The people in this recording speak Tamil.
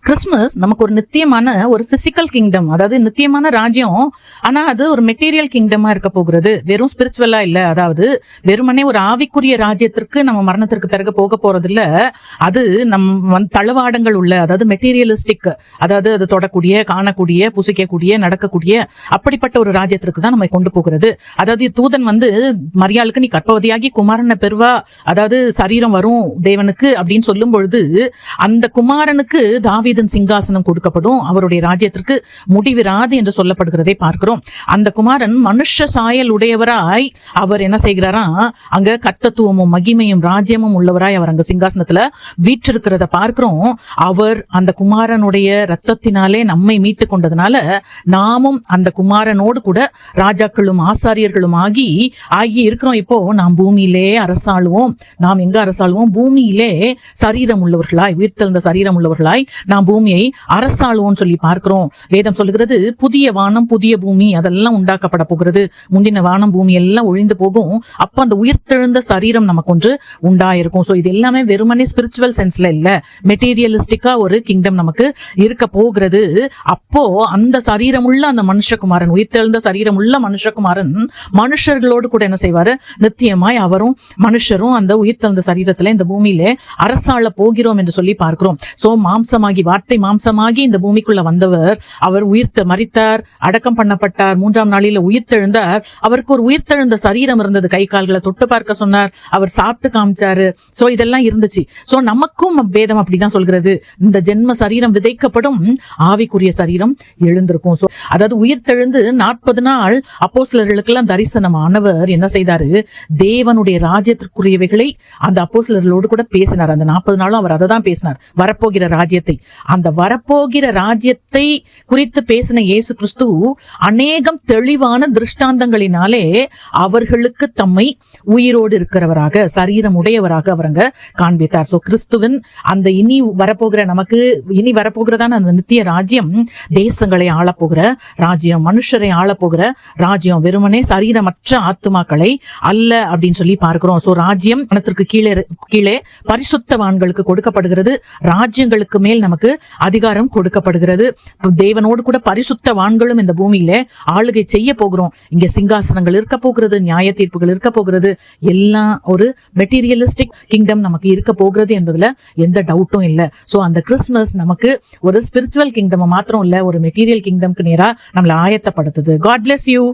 கிறிஸ்துமஸ் நமக்கு ஒரு நித்தியமான ஒரு பிசிக்கல் கிங்டம், அதாவது நித்தியமான ராஜ்யம். ஆனா அது ஒரு மெட்டீரியல் கிங்டமா இருக்க போகிறது, வெறும் ஸ்பிரிச்சுவலா இல்ல. அதாவது வெறுமனே ஒரு ஆவிக்குரிய ராஜ்யத்திற்கு நம்ம மரணத்திற்கு பிறகு போக போறது இல்ல. அது தளவாடங்கள் உள்ள, அதாவது மெட்டீரியலிஸ்டிக், அதாவது அது தொடக்கூடிய, காணக்கூடிய, புசிக்கக்கூடிய, நடக்கக்கூடிய அப்படிப்பட்ட ஒரு ராஜ்யத்திற்கு தான் நம்ம கொண்டு போகிறது. அதாவது தூதன் மரியாளுக்கு நீ கர்ப்பவதியாகி குமாரனை பெறுவா, அதாவது சரீரம் வரும் தேவனுக்கு அப்படின்னு சொல்லும் பொழுது அந்த குமாரனுக்கு தாவீதின் சிங்காசனம் கொடுக்கப்படும், அவருடைய ராஜ்யத்திற்கு முடிவிராது என்று சொல்லப்படுகிறதை பார்க்கிறோம். அந்த குமாரன் மனுஷ சாயல் உடையவராய் அவர் என்ன செய்கிறாரா, அங்க கர்த்தத்துவமும் மகிமையும் ராஜ்யமும் உள்ளவராய் அவர் அங்க சிங்காசனத்துல வீற்றிருக்கிறத பார்க்கிறோம். அவர் அந்த குமாரனுடைய ரத்தத்தினாலே நம்மை மீட்டு கொண்டதுனால நாமும் அந்த குமாரனோடு கூட ராஜாக்களும் ஆசாரியர்களும் ஆகி இருக்கிறோம். இப்போ நாம் பூமியிலே அரசாளுவோம். நாம் எங்க அரசாளுவோம்? பூமியிலே சரீரம் உள்ளவர்களாய், உயிர்த்தெழுந்த சரீரம் உள்ளவர்களாய் நாம் பூமியை அரசாளுவோம் சொல்லி பார்க்கிறோம். வேதம் சொல்லுகிறது, புதிய வானம் புதிய பூமி அதெல்லாம் உண்டாக்கப்பட போகிறது. முந்தின வானம் பூமி எல்லாம் ஒழிந்து போகும். அப்ப அந்த உயிர்த்தெழுந்த சரீரம் நமக்கு ஒன்று உண்டாயிருக்கும். சோ இது எல்லாமே வெறுமனே ஸ்பிரிச்சுவல் சென்ஸ்ல இல்ல, மெட்டீரியலிஸ்டிக்கா ஒரு கிங்டம் நமக்கு இருக்க போகிறது. அப்போ அந்த சரீரம் உள்ள அந்த மனுஷகுமாரன், உயிர்த்தெழுந்த சரீரம் உள்ள மனுஷகுமாரன் மனுஷர்களோடு கூட என்ன செய்வாரு? நித்தியமாய் அவரும் மனுஷரும் அந்த உயிர்த்தெழுந்த சரீரத்துல இந்த பூமியிலே அரசாள போகிறோம் என்று சொல்லி பார்க்கிறோம். சோ மாம்சமாகி, வார்த்தை மாம்சமாகி இந்த பூமிக்குள்ள வந்தவர், அவர் மரித்தார், அடக்கம் பண்ணப்பட்டார், 3ஆம் நாளில உயிர்த்தெழுந்தார். அவருக்கு ஒரு உயிர்த்தெழுந்த சரீரம் இருந்தது, கை கால்களை தொட்டு பார்க்க சொன்னார், அவர் சாப்பிட்டு காமிச்சாரு. சோ இதெல்லாம் இருந்துச்சு. சோ நமக்கும் வேதம் அப்படிதான் சொல்கிறது, இந்த ஜென்ம சரீரம் விதைக்கப்படும், ஆவிக்குரிய சரீரம் எழுந்திருக்கும். சோ அதாவது உயிர்த்தெழுந்து 40 நாள் அப்போஸ்தலர்களுக்கெல்லாம் தரிசனமானவர் என்ன செய்தாரு? தேவனுடைய ராஜ்யத்திற்குரியவைகளை அந்த அப்போஸ்தலர்களோடு கூட பேசினார். அந்த 40 நாளும் அவர் அதை தான் பேசினார், வரப்போகிற ராஜ்யத்தை. அந்த வரப்போகிற ராஜ்யத்தை குறித்து பேசின இயேசு கிறிஸ்து அநேகம் தெளிவான திருஷ்டாந்தங்களினாலே அவர்களுக்கு தம்மை உயிரோடு இருக்கிறவராக, சரீரம் உடையவராக அவரங்க காண்பித்தார். சோ கிறிஸ்துவின் அந்த இனி வரப்போகிறதான அந்த நித்திய ராஜ்யம் தேசங்களை ஆளப்போகிற ராஜ்யம், மனுஷரை ஆளப்போகிற ராஜ்யம், வெறுமனே சரீரமற்ற ஆத்துமாக்களை அல்ல அப்படின்னு சொல்லி பார்க்கிறோம். சோ ராஜ்யம் மனத்திற்கு கீழே பரிசுத்தவான்களுக்கு கொடுக்கப்படுகிறது, ராஜ்யங்களுக்கு மேல் நமக்கு அதிகாரம் கொடுக்கப்படுகிறது. தேவனோடு கூட பரிசுத்தவான்களும் இந்த பூமியில ஆளுகை செய்ய போகிறோம். இங்க சிங்காசனங்கள் இருக்க போகிறது, நியாய தீர்ப்புகள் இருக்க போகிறது, எல்லாம் ஒரு மெட்டீரியலிஸ்டிக் கிங்டம் நமக்கு இருக்க போகிறது என்பதுல எந்த டவுட்டும் இல்லை. சோ அந்த கிறிஸ்துமஸ் நமக்கு ஒரு ஸ்பிரிச்சுவல் கிங்டம் மாத்திரம் இல்ல, ஒரு மெட்டீரியல் கிங்டம்க்கு நேரா நம்மளை ஆயத்தப்படுத்துது. God bless you.